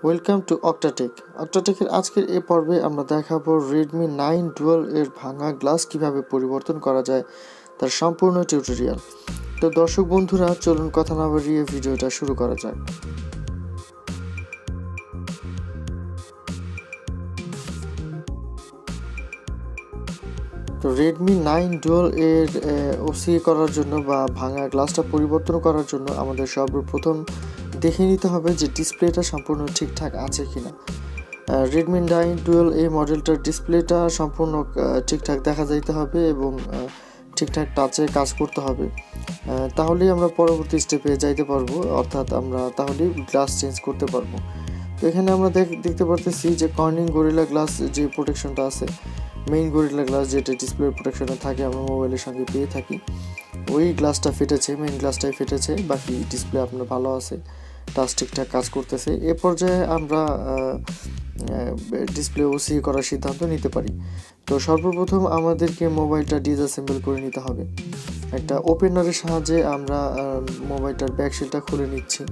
Welcome to অক্টাটেক। অক্টাটেকের আজকের এই পর্বে আমরা দেখাবো রেডমি 9 ডুয়াল এর ভাঙা গ্লাস কিভাবে পরিবর্তন করা যায় তার সম্পূর্ণ টিউটোরিয়াল। তো দর্শক বন্ধুরা, চলুন কথা না বাড়িয়ে ভিডিওটা শুরু করা যাক। তো রেডমি 9 ডুয়াল এর ওসি করার জন্য বা ভাঙা গ্লাসটা পরিবর্তন করার জন্য আমাদের সর্বপ্রথম দেখে নিতে হবে যে ডিসপ্লেটা সম্পূর্ণ ঠিকঠাক আছে কিনা। রেডমি 9 ডুয়াল এই মডেলটার ডিসপ্লেটা সম্পূর্ণ ঠিকঠাক দেখা যাইতে হবে এবং ঠিকঠাক টাচে কাজ করতে হবে, তাহলেই আমরা পরবর্তী স্টেপে যাইতে পারবো, অর্থাৎ আমরা তাহলেই গ্লাস চেঞ্জ করতে পারবো। তো এখানে আমরা দেখতে পারতেছি যে কর্নিং গরিলা গ্লাস যে প্রোটেকশনটা আছে, মেইন গরিলা গ্লাস যেটা ডিসপ্লে প্রোটেকশনে থাকে, আমরা মোবাইলের সঙ্গে পেয়ে থাকি, ওই গ্লাসটা ফেটেছে, মেইন গ্লাসটাই ফেটেছে, বাকি ডিসপ্লে আপনার ভালো আছে, টাচ ঠিকঠাক কাজ করতেছে। এ পর্যায়ে আমরা ডিসপ্লে ওসি করার সিদ্ধান্ত নিতে পারি। তো সর্বপ্রথম আমাদেরকে মোবাইলটা ডিসঅ্যাসেম্বল করে নিতে হবে। একটা ওপেনারের সাহায্যে আমরা মোবাইলটার ব্যাকশেলটা খুলে নিচ্ছি।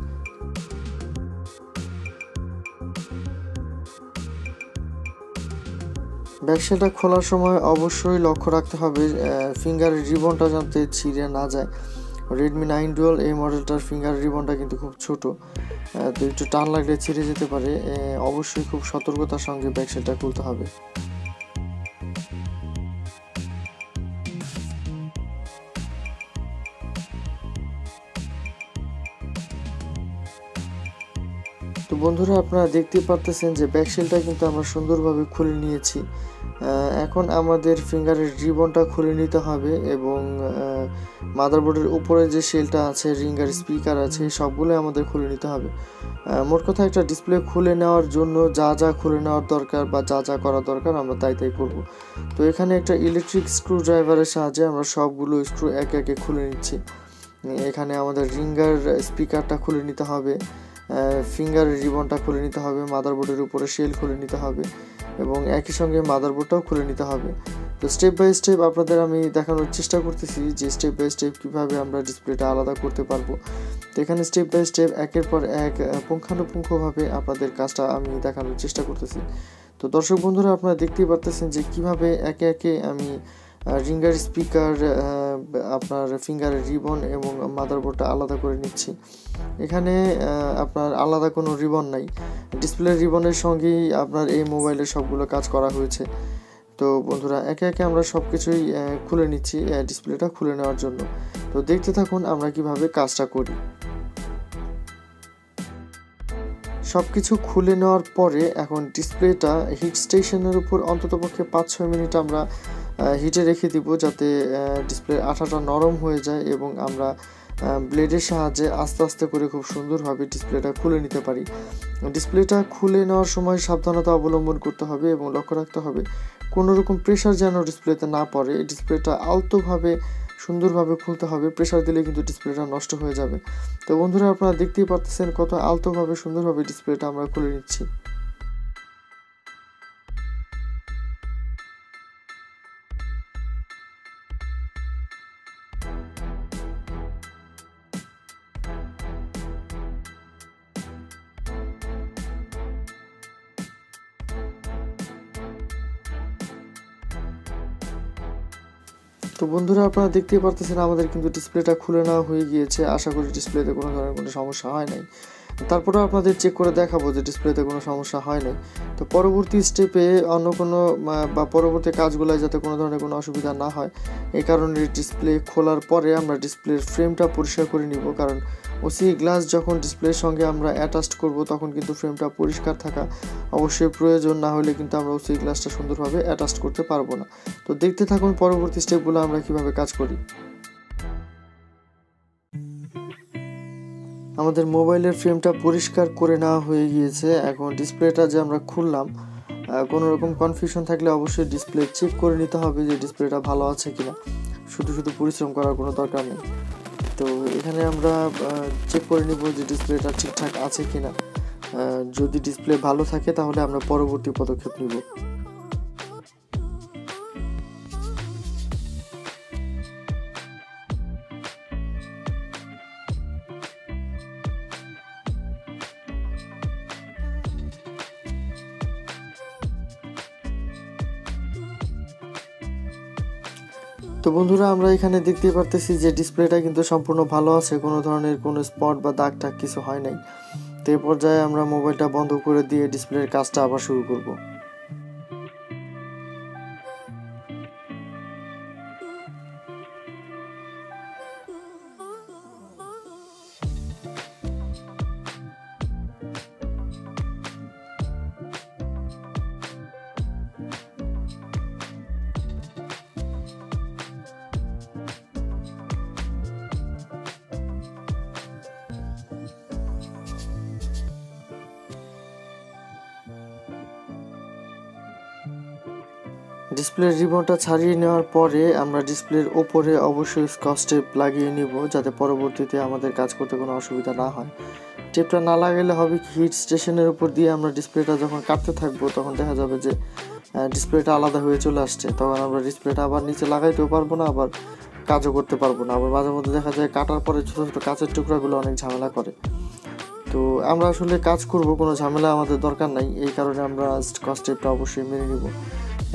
ব্যাকশেলটা খোলার সময় অবশ্যই লক্ষ্য রাখতে হবে ফিঙ্গারের রিবনটা যাতে ছিঁড়ে না যায়। রেডমি 9 ডুয়াল এই মডেলটার ফিঙ্গার রিবনটা কিন্তু খুব ছোট, তো একটু টান লাগলে ছিঁড়ে যেতে পারে। অবশ্যই খুব সতর্কতার সঙ্গে ব্যাকশেলটা খুলতে হবে। তো বন্ধুরা, আপনারা দেখতেই পারতেছেন যে ব্যাকশেলটা কিন্তু আমরা সুন্দরভাবে খুলে নিয়েছি। এখন আমাদের ফিঙ্গারের রিবনটা খুলে নিতে হবে এবং মাদারবোর্ডের উপরে যে শেলটা আছে, রিঙ্গার স্পিকার আছে, সবগুলো আমাদের খুলে নিতে হবে। মোট কথা একটা ডিসপ্লে খুলে নেওয়ার জন্য যা যা খুলে নেওয়ার দরকার বা যা যা করা দরকার আমরা তাই করব। তো এখানে একটা ইলেকট্রিক স্ক্রু ড্রাইভারের সাহায্যে আমরা সবগুলো স্ক্রু একে একে খুলে নিচ্ছি। এখানে আমাদের রিঙ্গার স্পিকারটা খুলে নিতে হবে, ফিঙ্গারের রিবনটা খুলে নিতে হবে, মাদারবোর্ডের উপরে শেল খুলে নিতে হবে এবং একই সঙ্গে মাদারবোর্ডটাও খুলে নিতে হবে। তো স্টেপ বাই স্টেপ আপনাদের আমি দেখানোর চেষ্টা করতেছি যে স্টেপ বাই স্টেপ কীভাবে আমরা ডিসপ্লেটা আলাদা করতে পারবো। তো এখানে স্টেপ বাই স্টেপ একের পর এক পুঙ্খানুপুঙ্খভাবে আপনাদের কাজটা আমি দেখানোর চেষ্টা করতেছি। তো দর্শক বন্ধুরা, আপনারা দেখতেই পারতেছেন যে কিভাবে একে একে আমি রিঙ্গার স্পিকার, আপনার ফিঙ্গারের রিবন এবং মাদারবোর্ডটা আলাদা করে নিচ্ছি। এখানে আপনার আলাদা কোনো রিবন নাই, ডিসপ্লের রিবনের সঙ্গেই আপনার এই মোবাইলের সবগুলো কাজ করা হয়েছে। তো বন্ধুরা, একে একে আমরা সব কিছুই খুলে নিচ্ছি ডিসপ্লেটা খুলে নেওয়ার জন্য। তো দেখতে থাকুন আমরা কিভাবে কাজটা করি। সব কিছু খুলে নেওয়ার পরে এখন ডিসপ্লেটা হিট স্টেশনের উপর অন্ততপক্ষে 5-6 মিনিট আমরা হিটে রেখে দিব, যাতে ডিসপ্লের আঠাটা নরম হয়ে যায় এবং আমরা ব্লেডের সাহায্যে আস্তে আস্তে করে খুব সুন্দরভাবে ডিসপ্লেটা খুলে নিতে পারি। ডিসপ্লেটা খুলে নেওয়ার সময় সাবধানতা অবলম্বন করতে হবে এবং লক্ষ্য রাখতে হবে কোনো রকম প্রেশার যেন ডিসপ্লেতে না পড়ে। ডিসপ্লেটা আলতোভাবে সুন্দরভাবে খুলতে হবে, প্রেশার দিলে কিন্তু ডিসপ্লেটা নষ্ট হয়ে যাবে। তো বন্ধুরা, আপনারা দেখতেই পারতেছেন কত আলতোভাবে সুন্দরভাবে ডিসপ্লেটা আমরা খুলে নিচ্ছি। তো বন্ধুরা, আপনারা দেখতেই পারতেছেন আমাদের কিন্তু ডিসপ্লেটা খুলে নেওয়া হয়ে গিয়েছে। আশা করি ডিসপ্লেতে কোনো ধরনের কোনো সমস্যা হয় নাই। তারপরেও আপনাদের চেক করে দেখাবো যে ডিসপ্লেতে কোনো সমস্যা হয় নাই। তো পরবর্তী স্টেপে অন্য কোনো বা পরবর্তী কাজগুলোয় যাতে কোনো ধরনের কোনো অসুবিধা না হয়, এই কারণে ডিসপ্লে খোলার পরে আমরা ডিসপ্লের ফ্রেমটা পরিষ্কার করে নিব, কারণ ওসি গ্লাস যখন ডিসপ্লের সঙ্গে আমরা অ্যাটাচ করব তখন কিন্তু ফ্রেমটা পরিষ্কার থাকা অবশ্যই প্রয়োজন, না হলে কিন্তু আমরা ওসি গ্লাসটা সুন্দরভাবে অ্যাটাচ করতে পারবো না। তো দেখতে থাকুন পরবর্তী স্টেপগুলো আমরা কিভাবে কাজ করি। আমাদের মোবাইলের ফ্রেমটা পরিষ্কার করে নেওয়া হয়ে গিয়েছে। এখন ডিসপ্লেটা যে আমরা খুললাম, কোনো রকম কনফিউশন থাকলে অবশ্যই ডিসপ্লে চেক করে নিতে হবে যে ডিসপ্লেটা ভালো আছে কিনা। শুধু পরিশ্রম করার কোনো দরকার নেই। তো এখানে আমরা চেক করে নিব যে ডিসপ্লেটা ঠিকঠাক আছে কিনা। যদি ডিসপ্লে ভালো থাকে তাহলে আমরা পরবর্তী পদক্ষেপ নিব। তো বন্ধুরা আমরা এখানে দেখতেই পারতেছি যে ডিসপ্লেটা কিন্তু সম্পূর্ণ ভালো আছে, কোনো ধরনের কোনো স্পট বা দাগ টাগ কিছু হয় নাই। তো এই পর্যায়ে আমরা মোবাইলটা বন্ধ করে দিয়ে ডিসপ্লের কাজটা আবার শুরু করব। ডিসপ্লের রিবনটা ছাড়িয়ে নেওয়ার পরে আমরা ডিসপ্লের ওপরে অবশ্যই স্কচ টেপ লাগিয়ে নিব, যাতে পরবর্তীতে আমাদের কাজ করতে কোনো অসুবিধা না হয়। টেপটা না লাগালে হবে কি, হিট স্টেশনের উপর দিয়ে আমরা ডিসপ্লেটা যখন কাটতে থাকবো তখন দেখা যাবে যে ডিসপ্লেটা আলাদা হয়ে চলে আসছে। তখন আমরা ডিসপ্লেটা আবার নিচে লাগাইতেও পারবো না, আবার কাজও করতে পারবো না। আবার মাঝে মধ্যে দেখা যায় কাটার পরে ছোটো ছোটো কাঁচের টুকরাগুলো অনেক ঝামেলা করে। তো আমরা আসলে কাজ করব, কোনো ঝামেলা আমাদের দরকার নাই, এই কারণে আমরা স্কচ টেপটা অবশ্যই মেরে নিব,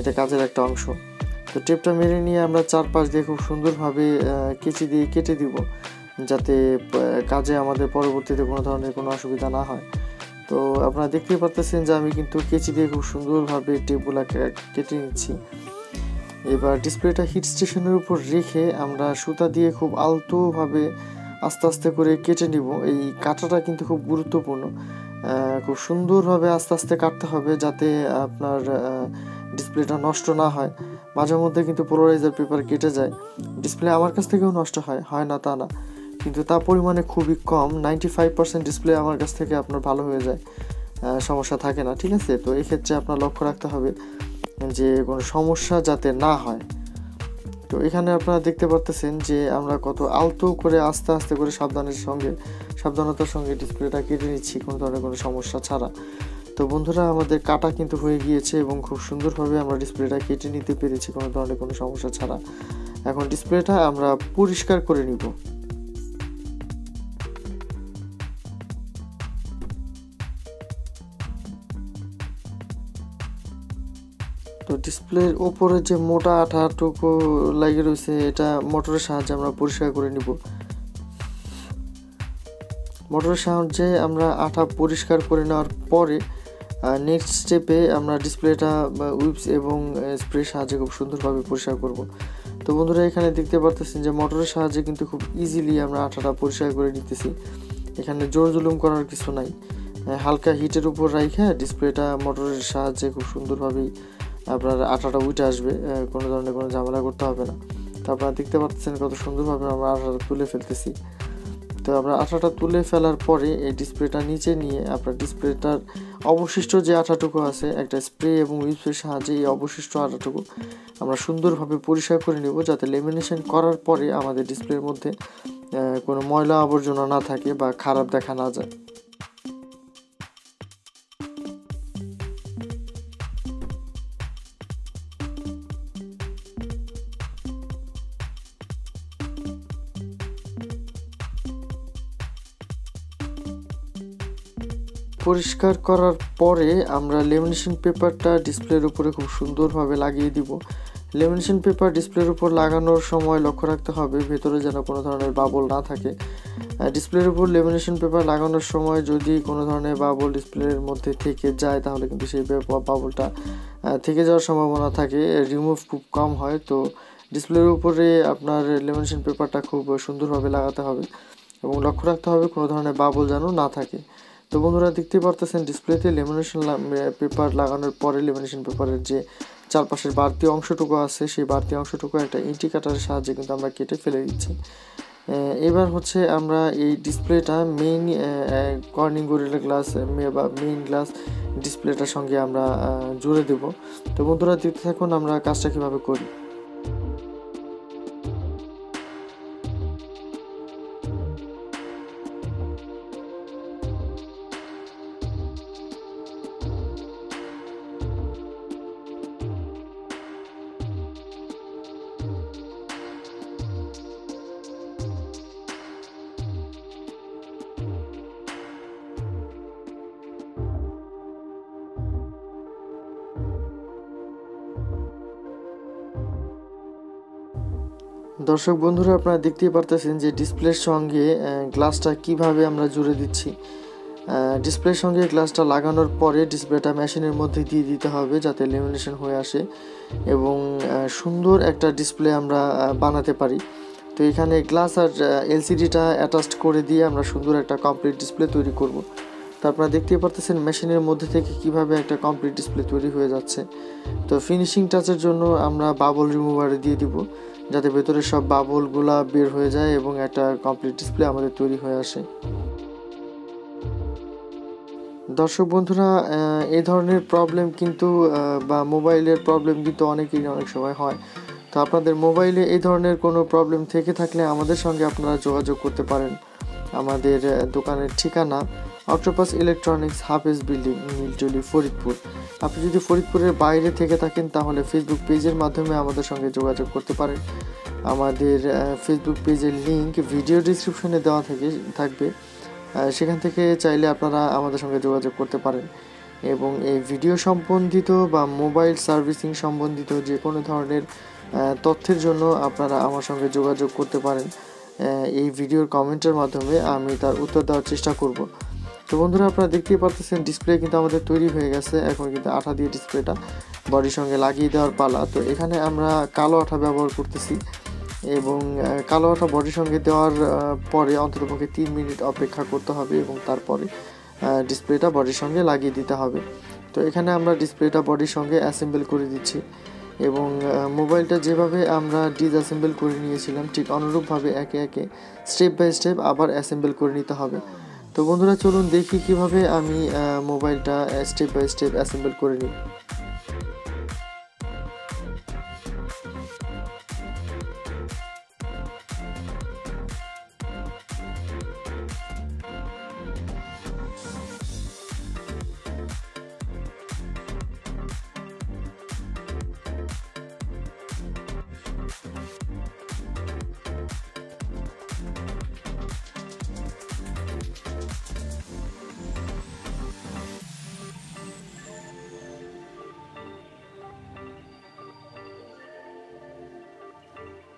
এটা কাজের একটা অংশ। তো টেপটা মেরে নিয়ে আমরা চারপাশ দিয়ে খুব সুন্দরভাবে কেচি দিয়ে কেটে দিব, যাতে কাজে আমাদের পরবর্তীতে কোনো ধরনের কোনো অসুবিধা না হয়। তো আপনারা দেখতেই পারতেছেন যে আমি কিন্তু কেচি দিয়ে খুব সুন্দরভাবে টেপগুলোকে কেটে নিচ্ছি। এবার ডিসপ্লেটা হিট স্টেশনের উপর রেখে আমরা সুতা দিয়ে খুব আলতোভাবে আস্তে আস্তে করে কেটে নিব। এই কাটাটা কিন্তু খুব গুরুত্বপূর্ণ, খুব সুন্দরভাবে আস্তে আস্তে কাটতে হবে, যাতে আপনার ডিসপ্লেটা নষ্ট না হয়। মাঝে মধ্যে কিন্তু পোলারাইজার পেপার কেটে যায়, ডিসপ্লে আমার কাছ থেকেও নষ্ট হয় না তা না, কিন্তু তা পরিমাণে খুবই কম। 95% ডিসপ্লে আমার কাছ থেকে আপনার ভালো হয়ে যায়, সমস্যা থাকে না, ঠিক আছে। তো এক্ষেত্রে আপনার লক্ষ্য রাখতে হবে যে কোনো সমস্যা যাতে না হয়। তো এখানে আপনারা দেখতে পারতেছেন যে আমরা কত আলতো করে আস্তে আস্তে করে সাবধানতার সঙ্গে ডিসপ্লেটা কেটে নিচ্ছি, কোনো ধরনের কোনো সমস্যা ছাড়া। তো বন্ধুরা আমাদের কাটা কিন্তু হয়ে গিয়েছে এবং খুব সুন্দরভাবে আমরা ডিসপ্লেটা কেটে নিতে পেরেছি কোনো ধরনের কোনো সমস্যা ছাড়া। এখন ডিসপ্লেটা আমরা পরিষ্কার করে নিব। তো ডিসপ্লের ওপরে যে মোটা আঠাটুকু লাগিয়ে রয়েছে, এটা মোটরের সাহায্যে আমরা পরিষ্কার করে নিব। মোটরের সাহায্যে আমরা আঠা পরিষ্কার করে নেওয়ার পরে নেক্সট স্টেপে আমরা ডিসপ্লেটা উইপস এবং স্প্রে সাহায্যে খুব সুন্দরভাবে পরিষ্কার করব। তো বন্ধুরা এখানে দেখতে পারতেছেন যে মোটরের সাহায্যে কিন্তু খুব ইজিলি আমরা আঠাটা পরিষ্কার করে নিতেছি, এখানে জোর জুলুম করার কিছু নাই। হালকা হিটের উপর রাখে ডিসপ্লেটা মোটরের সাহায্যে খুব সুন্দরভাবেই আপনার আঠাটা উঠে আসবে, কোনো ধরনের কোনো ঝামেলা করতে হবে না। তো আপনারা দেখতে পাচ্ছেন কত সুন্দরভাবে আমরা আঠাটা তুলে ফেলতেছি। তো আমরা আঠাটা তুলে ফেলার পরে এই ডিসপ্লেটা নিচে নিয়ে আপনার ডিসপ্লেটার অবশিষ্ট যে আঠাটুকু আছে একটা স্প্রে এবং উইপসের সাহায্যে এই অবশিষ্ট আঠাটুকু আমরা সুন্দরভাবে পরিষ্কার করে নেব, যাতে লেমিনেশন করার পরে আমাদের ডিসপ্লের মধ্যে কোনো ময়লা আবর্জনা না থাকে বা খারাপ দেখা না যায়। পরিষ্কার করার পরে আমরা লেমিনেশন পেপারটা ডিসপ্লের উপরে খুব সুন্দরভাবে লাগিয়ে দিব। লেমিনেশন পেপার ডিসপ্লের উপর লাগানোর সময় লক্ষ্য রাখতে হবে ভেতরে যেন কোনো ধরনের বাবল না থাকে। ডিসপ্লের উপর লেমিনেশন পেপার লাগানোর সময় যদি কোনো ধরনের বাবল ডিসপ্লের মধ্যে থেকে যায়, তাহলে কিন্তু সেই বাবলটা থেকে যাওয়ার সম্ভাবনা থাকে, রিমুভ খুব কম হয়। তো ডিসপ্লের উপরে আপনার লেমিনেশন পেপারটা খুব সুন্দরভাবে লাগাতে হবে এবং লক্ষ্য রাখতে হবে কোনো ধরনের বাবল যেন না থাকে। তো বন্ধুরা দেখতে পারতেছেন ডিসপ্লেতে লেমিনেশন পেপার লাগানোর পরে লেমিনেশন পেপারের যে চারপাশের বাড়তি অংশটুকু আছে, সেই বাড়তি অংশটুকু একটা ইঞ্চি কাটারের সাহায্যে কিন্তু আমরা কেটে ফেলে দিচ্ছি। এবার হচ্ছে আমরা এই ডিসপ্লেটা মেইন কর্নিং গরিলা গ্লাস বা মেইন গ্লাস ডিসপ্লেটার সঙ্গে আমরা জুড়ে দেব। তো বন্ধুরা দেখতে থাকুন আমরা কাজটা কীভাবে করি। দর্শক বন্ধুরা, আপনারা দেখতেই পারতেছেন যে ডিসপ্লের সঙ্গে গ্লাসটা কিভাবে আমরা জুড়ে দিচ্ছি। ডিসপ্লের সঙ্গে গ্লাসটা লাগানোর পরে ডিসপ্লেটা মেশিনের মধ্যে দিয়ে দিতে হবে যাতে লেমিনেশন হয়ে আসে এবং সুন্দর একটা ডিসপ্লে আমরা বানাতে পারি। তো এখানে গ্লাস আর এলসিডিটা অ্যাটাচড করে দিয়ে আমরা সুন্দর একটা কমপ্লিট ডিসপ্লে তৈরি করব। তো আপনারা দেখতেই পারতেছেন মেশিনের মধ্যে থেকে কিভাবে একটা কমপ্লিট ডিসপ্লে তৈরি হয়ে যাচ্ছে। তো ফিনিশিং টাচের জন্য আমরা বাবল রিমুভারে দিয়ে দিব যাতে ভেতরে সব বাবলগুলা বের হয়ে যায় এবং একটা কমপ্লিট ডিসপ্লে আমাদের তৈরি হয়ে আসে। দর্শক বন্ধুরা, এই ধরনের প্রবলেম কিন্তু বা মোবাইলের প্রবলেম কিন্তু অনেকেরই অনেক সময় হয়। তো আপনাদের মোবাইলে এই ধরনের কোনো প্রবলেম থেকে থাকলে আমাদের সঙ্গে আপনারা যোগাযোগ করতে পারেন। আমাদের দোকানের ঠিকানা অক্টোপাস ইলেকট্রনিক্স হাফেজ বিল্ডিং, নীলটলি, ফরিদপুর। আপনি যদি ফরিদপুরের বাইরে থেকে থাকেন তাহলে ফেসবুক পেজের মাধ্যমে আমাদের সঙ্গে যোগাযোগ করতে পারেন। আমাদের ফেসবুক পেজের লিঙ্ক ভিডিও ডিসক্রিপশনে দেওয়া থাকবে, সেখান থেকে চাইলে আপনারা আমাদের সঙ্গে যোগাযোগ করতে পারেন এবং এই ভিডিও সম্বন্ধিত বা মোবাইল সার্ভিসিং সম্বন্ধিত যে কোনো ধরনের তথ্যের জন্য আপনারা আমার সঙ্গে যোগাযোগ করতে পারেন। এই ভিডিওর কমেন্টের মাধ্যমে আমি তার উত্তর দেওয়ার চেষ্টা করব। তো বন্ধুরা, আপনারা দেখতেই পাচ্ছেন ডিসপ্লে কিন্তু আমাদের তৈরি হয়ে গেছে। এখন কিন্তু আঠা দিয়ে ডিসপ্লেটা বডির সঙ্গে লাগিয়ে দেওয়ার পালা। তো এখানে আমরা কালো আঠা ব্যবহার করতেছি এবং কালো আঠা বডির সঙ্গে দেওয়ার পরে অন্ততপক্ষে 3 মিনিট অপেক্ষা করতে হবে এবং তারপরে ডিসপ্লেটা বডির সঙ্গে লাগিয়ে দিতে হবে। তো এখানে আমরা ডিসপ্লেটা বডির সঙ্গে অ্যাসেম্বল করে দিচ্ছি এবং মোবাইলটা যেভাবে আমরা ডিসঅ্যাসেম্বল করে নিয়েছিলাম ঠিক অনুরূপভাবে একে একে স্টেপ বাই স্টেপ আবার অ্যাসেম্বল করে নিতে হবে। তো বন্ধুরা, চলুন দেখি কিভাবে আমি মোবাইলটা স্টেপ বাই স্টেপ অ্যাসেম্বল করে নিই।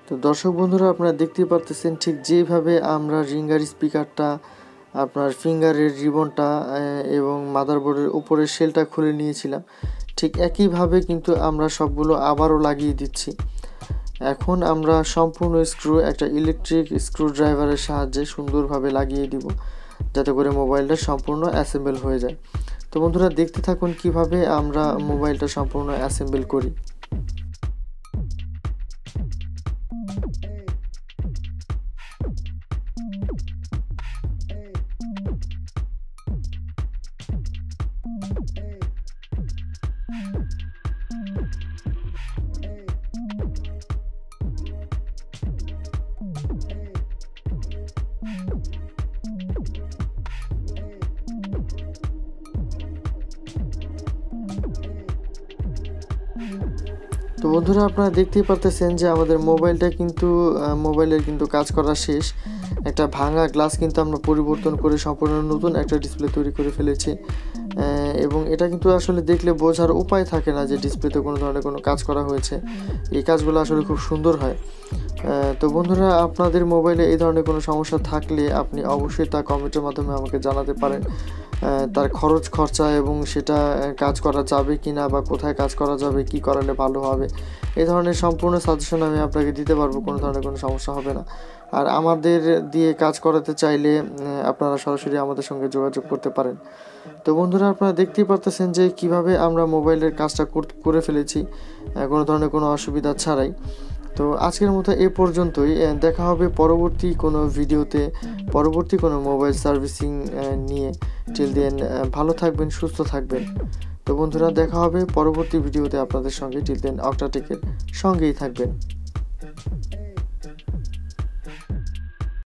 তো দর্শক বন্ধুরা, আপনারা দেখতেই পারতেছেন ঠিক যেভাবে আমরা রিঙ্গার স্পিকারটা, আপনার ফিঙ্গারের রিবনটা এবং মাদারবোর্ডের উপরের শেলটা খুলে নিয়েছিলাম, ঠিক একইভাবে কিন্তু আমরা সবগুলো আবারও লাগিয়ে দিচ্ছি। এখন আমরা সম্পূর্ণ স্ক্রু একটা ইলেকট্রিক স্ক্রু ড্রাইভারের সাহায্যে সুন্দরভাবে লাগিয়ে দিব যাতে করে মোবাইলটা সম্পূর্ণ অ্যাসেম্বল হয়ে যায়। তো বন্ধুরা, দেখতে থাকুন কিভাবে আমরা মোবাইলটা সম্পূর্ণ অ্যাসেম্বল করি। তো বন্ধুরা, আপনারা দেখতেই পারতেছেন যে আমাদের মোবাইলের কিন্তু কাজ করা শেষ। একটা ভাঙা গ্লাস কিন্তু আমরা পরিবর্তন করে সম্পূর্ণ নতুন একটা ডিসপ্লে তৈরি করে ফেলেছি এবং এটা কিন্তু আসলে দেখলে বোঝার উপায় থাকে না যে ডিসপ্লেতে কোনো ধরনের কোনো কাজ করা হয়েছে। এই কাজগুলো আসলে খুব সুন্দর হয়। তো বন্ধুরা, আপনাদের মোবাইলে এই ধরনের কোনো সমস্যা থাকলে আপনি অবশ্যই তা কমেন্টের মাধ্যমে আমাকে জানাতে পারেন। তার খরচা এবং সেটা কাজ করা যাবে কি না বা কোথায় কাজ করা যাবে, কি করালে ভালো হবে, এই ধরনের সম্পূর্ণ সাজেশন আমি আপনাকে দিতে পারবো, কোনো ধরনের কোনো সমস্যা হবে না। আর আমাদের দিয়ে কাজ করাতে চাইলে আপনারা সরাসরি আমাদের সঙ্গে যোগাযোগ করতে পারেন। তো বন্ধুরা, আপনারা দেখতেই পারতেছেন যে কিভাবে আমরা মোবাইলের কাজটা করে ফেলেছি কোনো ধরনের কোনো অসুবিধা ছাড়াই। তো আজকের মতো এ পর্যন্তই। দেখা হবে পরবর্তী কোনো ভিডিওতে, পরবর্তী কোনো মোবাইল সার্ভিসিং নিয়ে। টিল দেন ভালো থাকবেন, সুস্থ থাকবেন। তো বন্ধুরা, দেখা হবে পরবর্তী ভিডিওতে আপনাদের সঙ্গে। টিল দেন অক্টাটেকের সঙ্গেই থাকবেন।